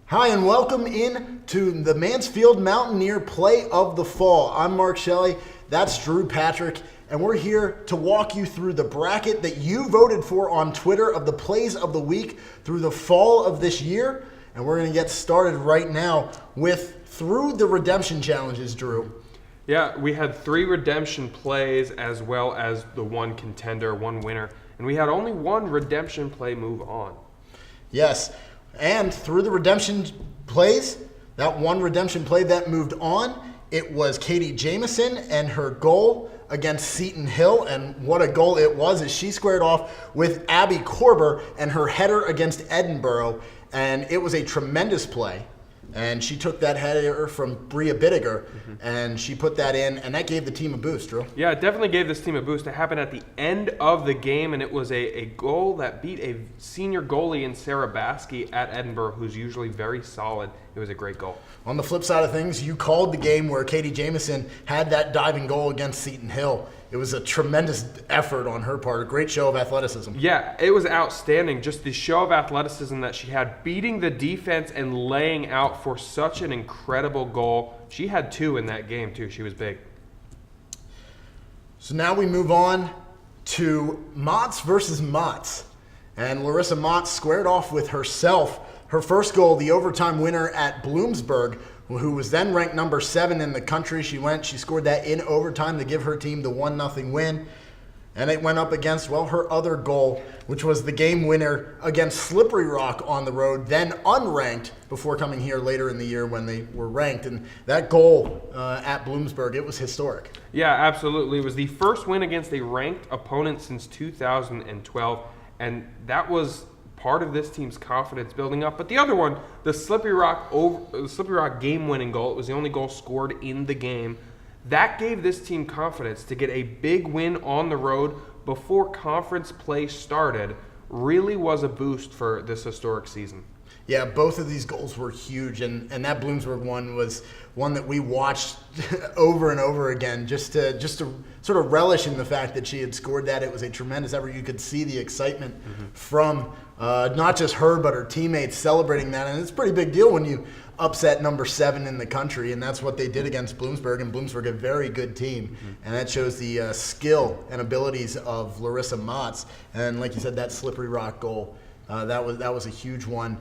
Hi, and welcome in to the Mansfield Mountaineer Play of the Fall. I'm Mark Shelley, that's Drew Patrick, and we're here to walk you through the bracket that you voted for on Twitter of the plays of the week through the fall of this year. And we're going to get started right now with Through the Redemption Challenges, Drew. Yeah, we had 3 redemption plays as well as the one contender, one winner, and we had only one redemption play move on. Yes. And through the redemption plays, that one redemption play that moved on, it was Katie Jamison and her goal against Seton Hill. And what a goal it was, as she squared off with Abby Korber and her header against Edinburgh. And it was a tremendous play. And she took that header from Bria Bittiger, and she put that in, and that gave the team a boost, Drew. Yeah, it definitely gave this team a boost. It happened at the end of the game, and it was a goal that beat a senior goalie in Sarah Baskey at Edinburgh, who's usually very solid. It was a great goal. On the flip side of things, you called the game where Katie Jamison had that diving goal against Seton Hill. It was a tremendous effort on her part, a great show of athleticism. Yeah, it was outstanding. Just the show of athleticism that she had, beating the defense and laying out for such an incredible goal. She had 2 in that game, too. She was big. So now we move on to Motts versus Motts. And Larissa Motts squared off with herself. Her first goal, the overtime winner at Bloomsburg, who was then ranked number 7 in the country. She scored that in overtime to give her team the 1-0 win. And it went up against, her other goal, which was the game winner against Slippery Rock on the road, then unranked, before coming here later in the year when they were ranked. And that goal at Bloomsburg, it was historic. Yeah, absolutely. It was the first win against a ranked opponent since 2012, and that was part of this team's confidence building up. But the other one, the Slippery Rock game-winning goal, it was the only goal scored in the game. That gave this team confidence to get a big win on the road before conference play started. Really was a boost for this historic season. Yeah, both of these goals were huge, and that Bloomsburg one was one that we watched over and over again just to sort of relish in the fact that she had scored that. It was a tremendous effort. You could see the excitement from not just her but her teammates celebrating that, and it's a pretty big deal when you upset number 7 in the country, and that's what they did against Bloomsburg, and Bloomsburg, a very good team, and that shows the skill and abilities of Larissa Motts. And like you said, that Slippery Rock goal, that was a huge one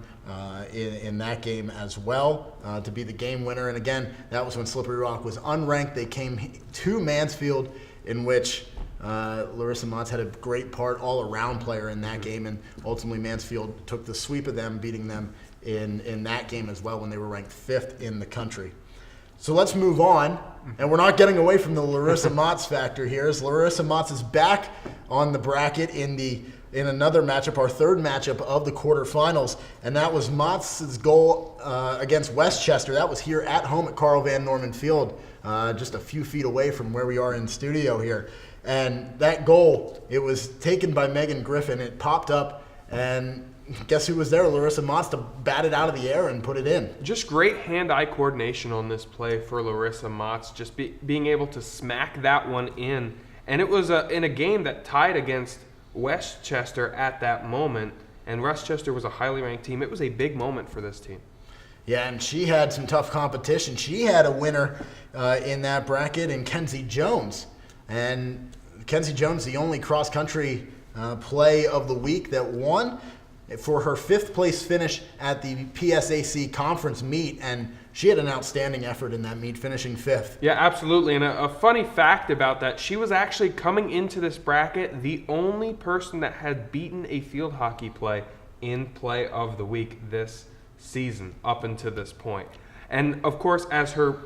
in that game as well, to be the game winner. And again, that was when Slippery Rock was unranked. They came to Mansfield, in which Larissa Motts had a great part, all-around player in that game, and ultimately Mansfield took the sweep of them, beating them in that game as well when they were ranked 5th in the country. So let's move on, and we're not getting away from the Larissa Motts factor here, as Larissa Motts is back on the bracket in another matchup, our third matchup of the quarterfinals, and that was Motts' goal against Westchester. That was here at home at Carl Van Norman Field, just a few feet away from where we are in studio here. And that goal, it was taken by Megan Griffin. It popped up, and guess who was there? Larissa Motts to bat it out of the air and put it in. Just great hand-eye coordination on this play for Larissa Motts, just being able to smack that one in. And it was in a game that tied against Westchester at that moment, and Westchester was a highly ranked team. It was a big moment for this team. Yeah, and she had some tough competition. She had a winner in that bracket in Kenzie Jones. And Kenzie Jones, the only cross-country play of the week that won for her 5th place finish at the PSAC conference meet, and she had an outstanding effort in that meet, finishing 5th. Yeah, absolutely. And a funny fact about that, she was actually coming into this bracket the only person that had beaten a field hockey play in play of the week this season up until this point. And of course, as her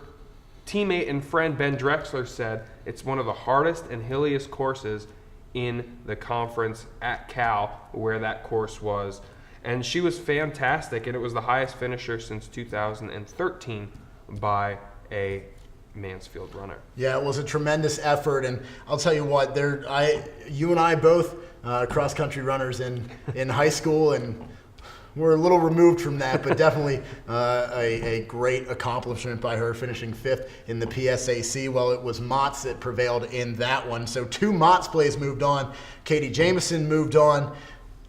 teammate and friend Ben Drexler said, it's one of the hardest and hilliest courses in the conference at Cal, where that course was. And she was fantastic, and it was the highest finisher since 2013 by a Mansfield runner. Yeah, it was a tremendous effort, and I'll tell you what, you and I both cross-country runners in high school, and we're a little removed from that, but definitely a great accomplishment by her, finishing 5th in the PSAC. Well, it was Motts that prevailed in that one. So 2 Motts plays moved on. Katie Jamison moved on.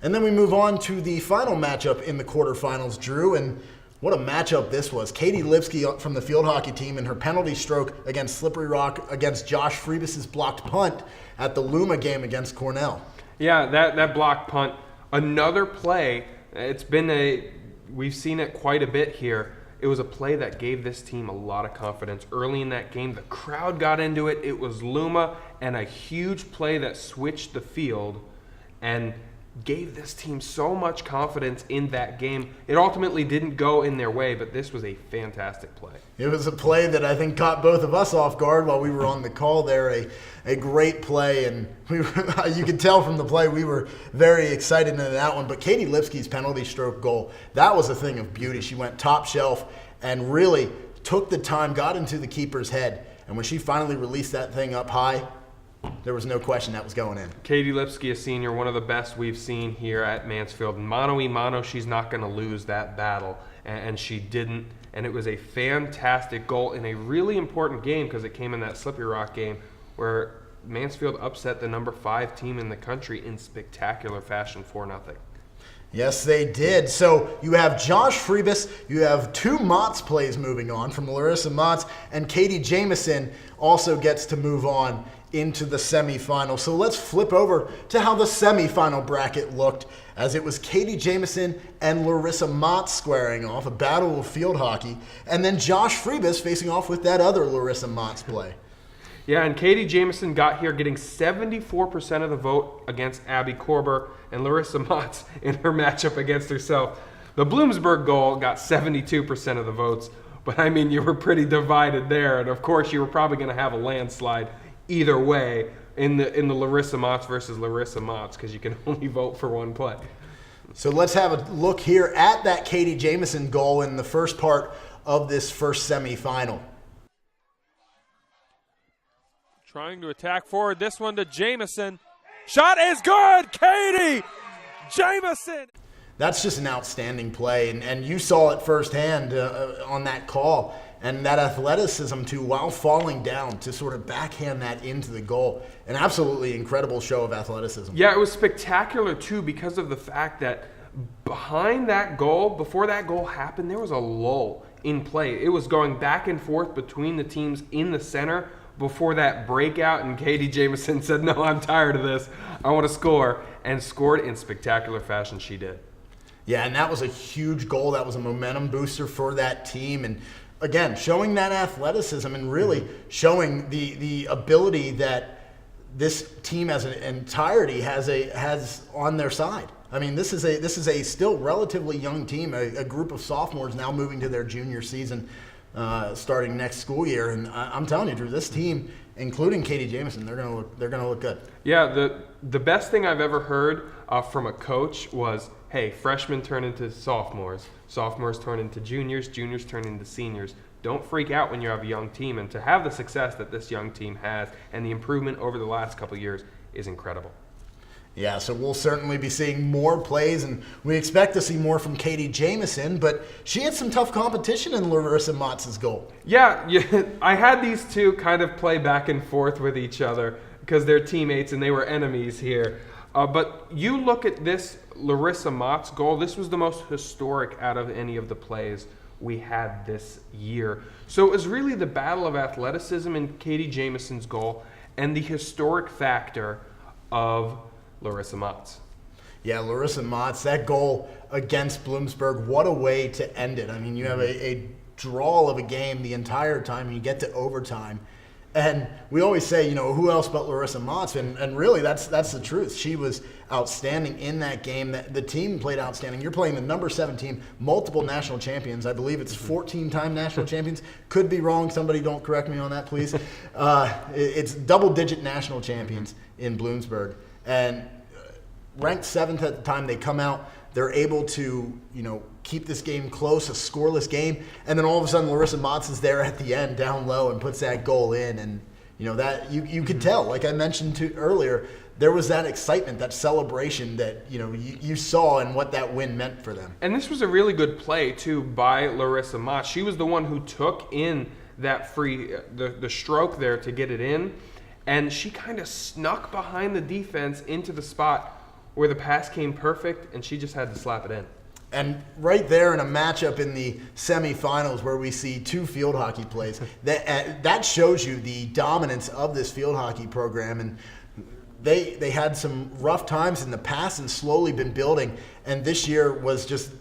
And then we move on to the final matchup in the quarterfinals, Drew. And What a matchup this was. Katie Lipsky from the field hockey team in her penalty stroke against Slippery Rock against Josh Freebus's blocked punt at the Luma game against Cornell. Yeah, that blocked punt. Another play. We've seen it quite a bit here. It was a play that gave this team a lot of confidence. Early in that game, the crowd got into it. It was Luma and a huge play that switched the field and gave this team so much confidence in that game. It ultimately didn't go in their way, but this was a fantastic play. It was a play that I think caught both of us off guard while we were on the call there. A great play, and you could tell from the play we were very excited in that one. But Katie Lipsky's penalty stroke goal, that was a thing of beauty. She went top shelf and really took the time, got into the keeper's head, and when she finally released that thing up high, there was no question that was going in. Katie Lipsky, a senior, one of the best we've seen here at Mansfield. Mano-a-mano, she's not going to lose that battle, and she didn't. And it was a fantastic goal in a really important game because it came in that Slippery Rock game where Mansfield upset the number 5 team in the country in spectacular fashion, 4-0. Yes, they did. So you have Josh Freebus, you have 2 Motts plays moving on from Larissa Motts, and Katie Jamison also gets to move on into the semifinal. So let's flip over to how the semifinal bracket looked, as it was Katie Jamison and Larissa Motts squaring off, a battle of field hockey, and then Josh Freebus facing off with that other Larissa Motts play. Yeah, and Katie Jamison got here getting 74% of the vote against Abby Korber, and Larissa Motts in her matchup against herself. The Bloomsburg goal got 72% of the votes, but I mean, you were pretty divided there, and of course you were probably going to have a landslide either way in the Larissa Motts versus Larissa Motts because you can only vote for one play. So let's have a look here at that Katie Jamison goal in the first part of this first semifinal. Trying to attack forward, this one to Jamison. Shot is good, Katie Jamison. That's just an outstanding play, and you saw it firsthand on that call. And that athleticism, too, while falling down, to sort of backhand that into the goal. An absolutely incredible show of athleticism. Yeah, it was spectacular, too, because of the fact that behind that goal, before that goal happened, there was a lull in play. It was going back and forth between the teams in the center before that breakout, and Katie Jamison said, no, I'm tired of this. I want to score, and scored in spectacular fashion. She did. Yeah, and that was a huge goal. That was a momentum booster for that team. And again, showing that athleticism and really showing the ability that this team as an entirety has on their side. I mean, this is a still relatively young team, a group of sophomores now moving to their junior season, starting next school year. And I'm telling you, Drew, this team, including Katie Jamison, they're gonna look good. Yeah, the best thing I've ever heard from a coach was, hey, freshmen turn into sophomores, sophomores turn into juniors, juniors turn into seniors. Don't freak out when you have a young team, and to have the success that this young team has and the improvement over the last couple of years is incredible. Yeah, so we'll certainly be seeing more plays, and we expect to see more from Katie Jamison, but she had some tough competition in Larissa Motts' goal. Yeah, I had these two kind of play back and forth with each other because they're teammates and they were enemies here. But you look at this Larissa Motts goal, this was the most historic out of any of the plays we had this year. So it was really the battle of athleticism in Katie Jamison's goal and the historic factor of Larissa Motts. Yeah, Larissa Motts, that goal against Bloomsburg, what a way to end it. I mean, you have a drawl of a game the entire time, and you get to overtime. And we always say, who else but Larissa Motts? And really, that's the truth. She was outstanding in that game. The team played outstanding. You're playing the number 7 team, multiple national champions. I believe it's 14-time national champions. Could be wrong. Somebody don't correct me on that, please. It's double-digit national champions in Bloomsburg. And ranked 7th at the time, they come out. They're able to, keep this game close, a scoreless game, and then all of a sudden Larissa Motts is there at the end, down low, and puts that goal in. And that you could tell, like I mentioned earlier, there was that excitement, that celebration that you saw, and what that win meant for them. And this was a really good play too by Larissa Motts. She was the one who took in that free the stroke there to get it in, and she kind of snuck behind the defense into the spot where the pass came perfect, and she just had to slap it in. And right there in a matchup in the semifinals where we see two field hockey plays, that shows you the dominance of this field hockey program. And they had some rough times in the past and slowly been building. And this year was just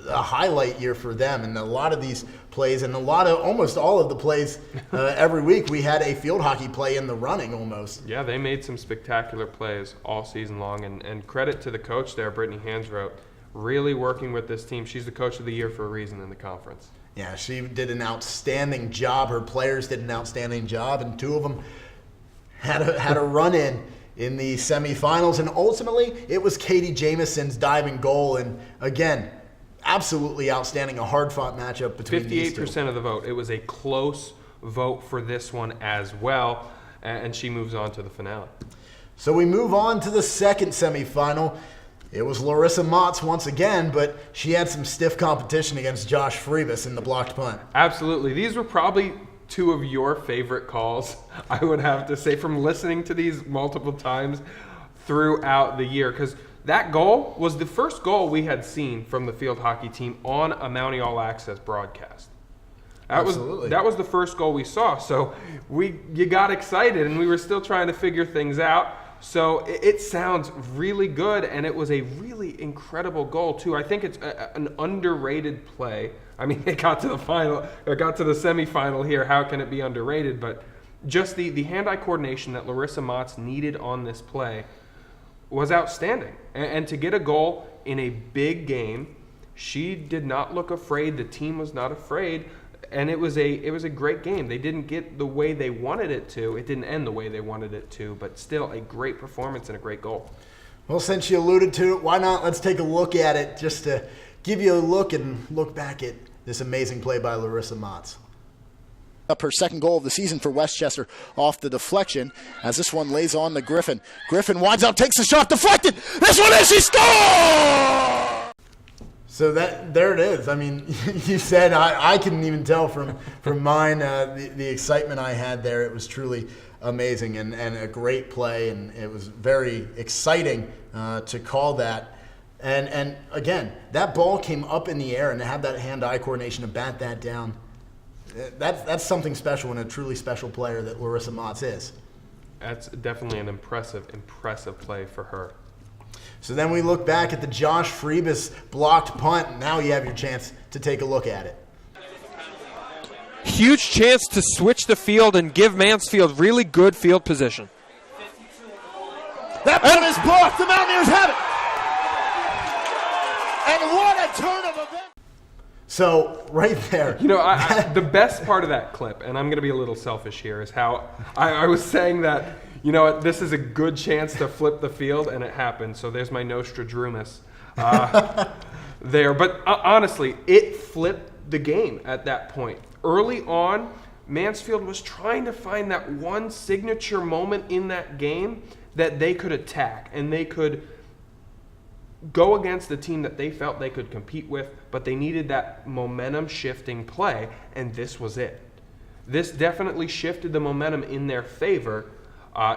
a highlight year for them. And a lot of these plays, and almost all of the plays every week, we had a field hockey play in the running almost. Yeah, they made some spectacular plays all season long. And credit to the coach there, Brittany Hansroth, really working with this team. She's the coach of the year for a reason in the conference. Yeah, she did an outstanding job. Her players did an outstanding job, and two of them had a run in the semifinals. And ultimately, it was Katie Jamison's diving goal. And again, absolutely outstanding. A hard-fought matchup between these two. 58% of the vote. It was a close vote for this one as well, and she moves on to the finale. So we move on to the second semifinal. It was Larissa Motts once again, but she had some stiff competition against Josh Freebus in the blocked punt. Absolutely. These were probably two of your favorite calls, I would have to say, from listening to these multiple times throughout the year, because that goal was the first goal we had seen from the field hockey team on a Mountie All Access broadcast. That was the first goal we saw. So you got excited, and we were still trying to figure things out. So it sounds really good, and it was a really incredible goal too. I think it's an underrated play. I mean, it got to the final, it got to the semifinal here. How can it be underrated? But just the hand-eye coordination that Larissa Motts needed on this play was outstanding. And to get a goal in a big game, she did not look afraid. The team was not afraid. And it was a great game. They didn't get the way they wanted it to. It didn't end the way they wanted it to, but still a great performance and a great goal. Well, since you alluded to it, why not? Let's take a look at it just to give you a look and look back at this amazing play by Larissa Motts. Up her second goal of the season for Westchester off the deflection as this one lays on to Griffin. Griffin winds up, takes the shot, deflected. This one is, she scores! So there it is. I mean, you said I couldn't even tell from mine the excitement I had there. It was truly amazing and a great play, and it was very exciting to call that. And again, that ball came up in the air, and to have that hand-eye coordination to bat that down, that's something special and a truly special player that Larissa Motts is. That's definitely an impressive play for her. So then we look back at the Josh Freebus blocked punt. Now you have your chance to take a look at it. Huge chance to switch the field and give Mansfield really good field position. That punt is blocked. The Mountaineers have it. And what a turn of events. So right there. You know, the best part of that clip, and I'm going to be a little selfish here, is how I was saying that, you know, this is a good chance to flip the field, and it happened. So there's my Nostradamus there. But honestly, it flipped the game at that point. Early on, Mansfield was trying to find that one signature moment in that game that they could attack, and they could go against the team that they felt they could compete with, but they needed that momentum-shifting play, and this was it. This definitely shifted the momentum in their favor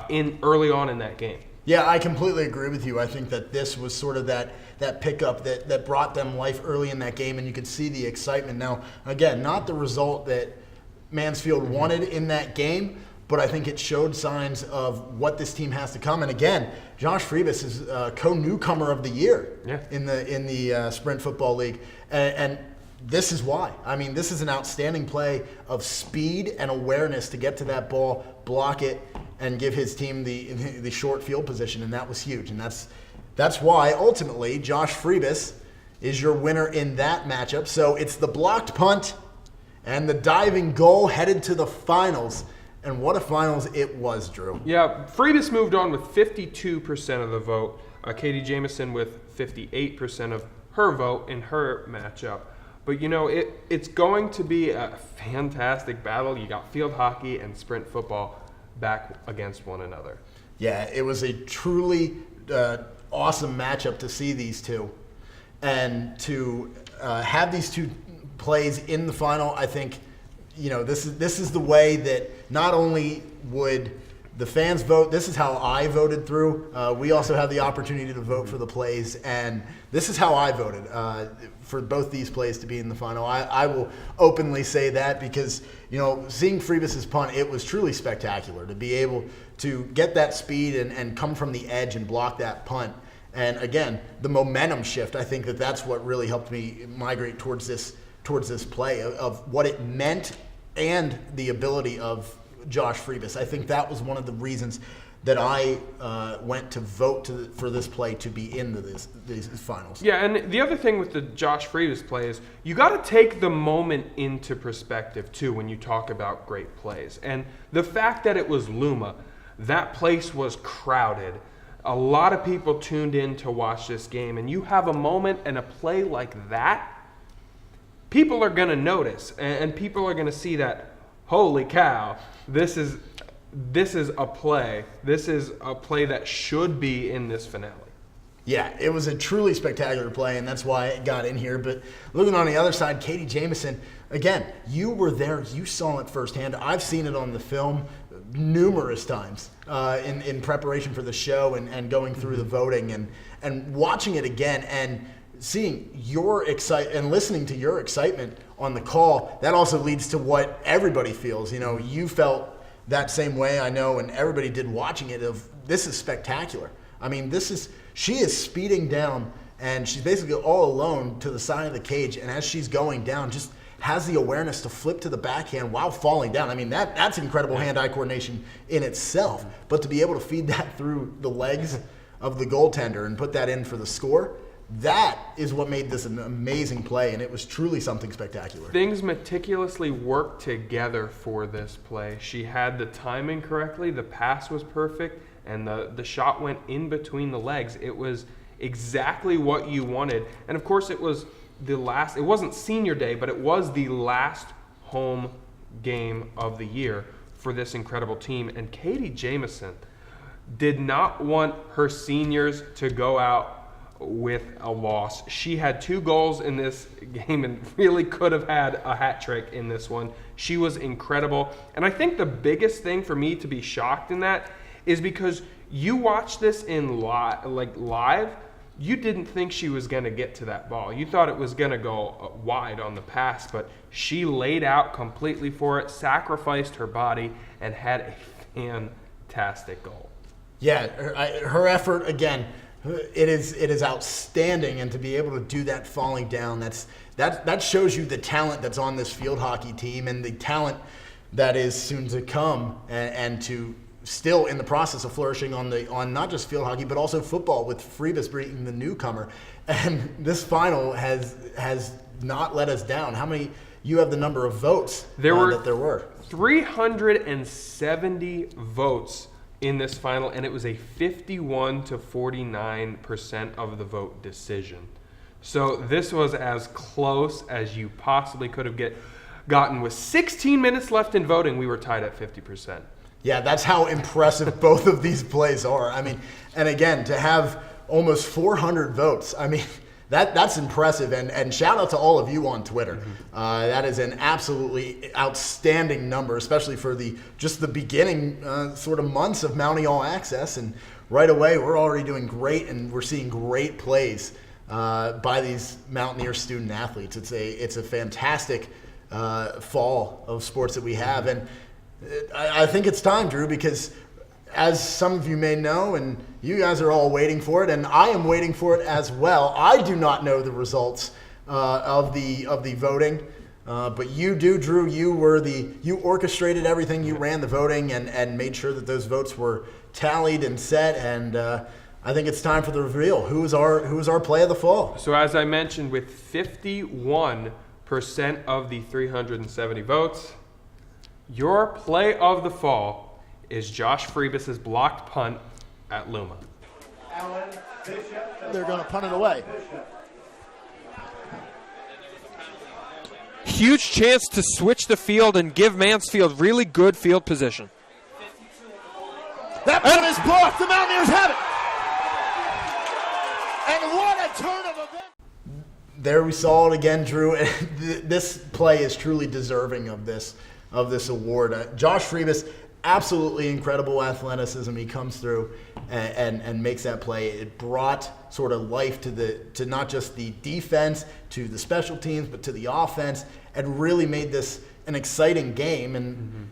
in early on in that game. Yeah, I completely agree with you. I think that this was sort of that pickup that brought them life early in that game, and you could see the excitement. Now, again, not the result that Mansfield wanted in that game, but I think it showed signs of what this team has to come. And again, Josh Freebus is co-newcomer of the year in the Sprint Football League, and this is why. I mean, this is an outstanding play of speed and awareness to get to that ball, block it, and give his team the short field position, and that was huge. And that's why ultimately Josh Freebus is your winner in that matchup. So it's the blocked punt and the diving goal headed to the finals. And what a finals it was, Drew. Yeah, Freebus moved on with 52% of the vote. Katie Jamison with 58% of her vote in her matchup. But, you know, it's going to be a fantastic battle. You got field hockey and sprint football back against one another. Yeah, it was a truly awesome matchup to see these two. And to have these two plays in the final, I think, you know, this is the way that not only would the fans vote. This is how I voted through. We also have the opportunity to vote for the plays, and this is how I voted for both these plays to be in the final. I will openly say that because, seeing Freebus's punt, it was truly spectacular to be able to get that speed and come from the edge and block that punt. And again, the momentum shift, I think that's what really helped me migrate towards this play of what it meant and the ability of Josh Freebus. I think that was one of the reasons that I went to vote for this play to be in these finals. Yeah, and the other thing with the Josh Freebus play is you got to take the moment into perspective too when you talk about great plays. And the fact that it was Luma, that place was crowded. A lot of people tuned in to watch this game, and you have a moment and a play like that, people are going to notice, and people are going to see that, holy cow, this is a play. This is a play that should be in this finale. Yeah, it was a truly spectacular play, and that's why it got in here. But looking on the other side, Katie Jamison, again, you were there. You saw it firsthand. I've seen it on the film numerous times in preparation for the show and going through the voting and watching it again and seeing your excitement and listening to your excitement on the call. That also leads to what everybody feels. You felt that same way, I know, and everybody did watching it. This is spectacular. I mean, she is speeding down, and she's basically all alone to the side of the cage, and as she's going down, just has the awareness to flip to the backhand while falling down. I mean, that's incredible hand-eye coordination in itself. But to be able to feed that through the legs of the goaltender and put that in for the score, that is what made this an amazing play, and it was truly something spectacular. Things meticulously worked together for this play. She had the timing correctly, the pass was perfect, and the shot went in between the legs. It was exactly what you wanted. And of course, it wasn't senior day, but it was the last home game of the year for this incredible team. And Katie Jamison did not want her seniors to go out with a loss. She had 2 goals in this game and really could have had a hat trick in this one. She was incredible. And I think the biggest thing for me to be shocked in that is because you watch this in live, you didn't think she was going to get to that ball. You thought it was going to go wide on the pass, but she laid out completely for it, sacrificed her body, and had a fantastic goal. Yeah, her effort, again, it is outstanding, and to be able to do that falling down, that shows you the talent that's on this field hockey team and the talent that is soon to come, and to still in the process of flourishing on not just field hockey but also football, with Freebus being the newcomer. And this final has not let us down. How many? You have the number of votes there were 370 votes in this final, and it was a 51 to 49% of the vote decision. So this was as close as you possibly could have gotten. With 16 minutes left in voting, we were tied at 50%. Yeah, that's how impressive both of these plays are. I mean, and again, to have almost 400 votes, I mean, that's impressive. And shout out to all of you on Twitter. That is an absolutely outstanding number, especially for just the beginning sort of months of Mountie All Access. And right away, we're already doing great, and we're seeing great plays by these Mountaineer student athletes. It's a fantastic fall of sports that we have. And I think it's time, Drew, because as some of you may know, and you guys are all waiting for it, and I am waiting for it as well. I do not know the results of the voting, but you do, Drew. You orchestrated everything. You ran the voting and made sure that those votes were tallied and set. And I think it's time for the reveal. Who is our play of the fall? So as I mentioned, with 51% of the 370 votes, your play of the fall is Josh Freebus's blocked punt at Luma. They're going to punt it away. Huge chance to switch the field and give Mansfield really good field position. That punt is blocked. The Mountaineers have it. And what a turn of events. There we saw it again, Drew. This play is truly deserving of this award. Josh Freebus, absolutely incredible athleticism. He comes through and makes that play. It brought sort of life to not just the defense, to the special teams, but to the offense, and really made this an exciting game. And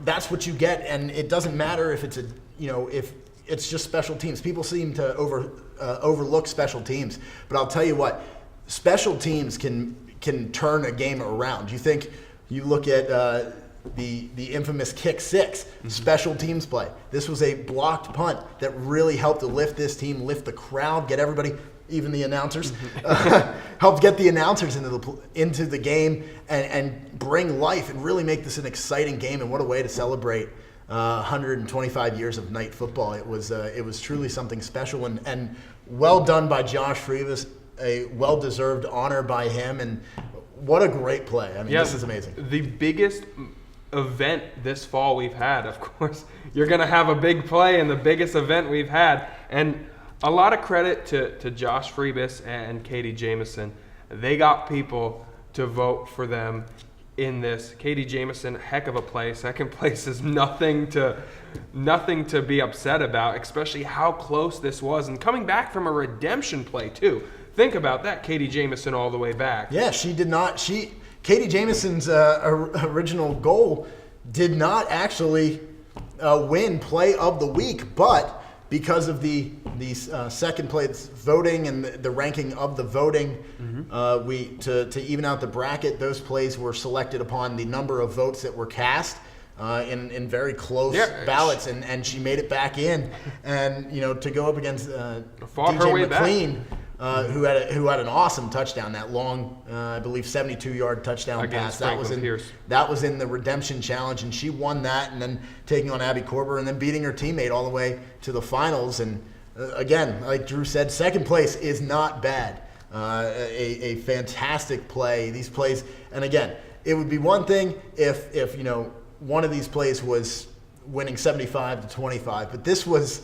that's what you get. And it doesn't matter if it's if it's just special teams. People seem to overlook special teams, but I'll tell you what, special teams can turn a game around. You look at the infamous kick six, special teams play. This was a blocked punt that really helped to lift this team, lift the crowd, get everybody, even the announcers, helped get the announcers into the game and bring life and really make this an exciting game. And what a way to celebrate 125 years of night football. It was truly something special and well done by Josh Frevis, a well-deserved honor by him, and what a great play. I mean, this is amazing. The biggest event this fall we've had, of course, you're going to have a big play in the biggest event we've had. And a lot of credit to Josh Frevis and Katie Jamison. They got people to vote for them in this. Katie Jamison, heck of a play. Second place is nothing to be upset about, especially how close this was. And coming back from a redemption play, too. Think about that, Katie Jamison all the way back. Yeah, Katie Jamison's original goal did not actually win Play of the Week, but because of the second place voting and the ranking of the voting, to even out the bracket, those plays were selected upon the number of votes that were cast in very close ballots, and she made it back in, and to go up against DJ McLean. Who had an awesome touchdown, that long, I believe 72-yard touchdown pass. That was in the redemption challenge, and she won that, and then taking on Abby Korber, and then beating her teammate all the way to the finals. And again, like Drew said, second place is not bad. A fantastic play. These plays, and again, it would be one thing if one of these plays was winning 75-25, but this was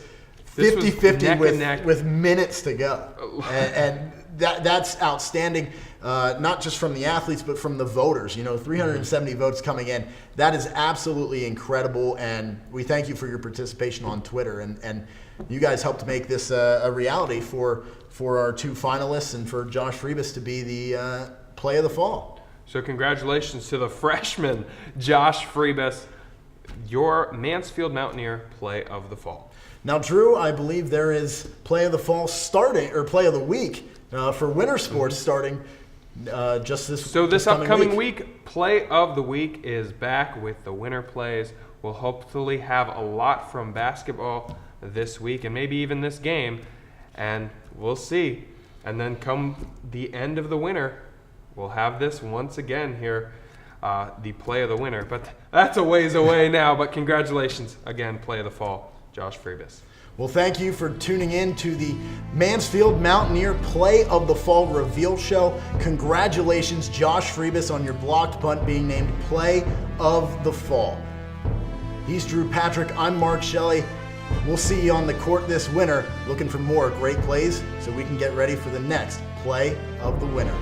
50-50 with minutes to go. And that's outstanding, not just from the athletes, but from the voters. 370 votes coming in. That is absolutely incredible, and we thank you for your participation on Twitter. And you guys helped make this a reality for our two finalists and for Josh Frevis to be the play of the fall. So congratulations to the freshman, Josh Frevis, your Mansfield Mountaineer play of the fall. Now, Drew, I believe there is Play of the Fall starting, or Play of the Week for winter sports starting just this. So this upcoming week, Play of the Week is back with the winter plays. We'll hopefully have a lot from basketball this week and maybe even this game, and we'll see. And then come the end of the winter, we'll have this once again here, the Play of the Winter. But that's a ways away now. But congratulations again, Play of the Fall, Josh Frevis. Well, thank you for tuning in to the Mansfield Mountaineer Play of the Fall Reveal Show. Congratulations, Josh Frevis, on your blocked punt being named Play of the Fall. He's Drew Patrick. I'm Mark Shelley. We'll see you on the court this winter, looking for more great plays so we can get ready for the next Play of the Winter.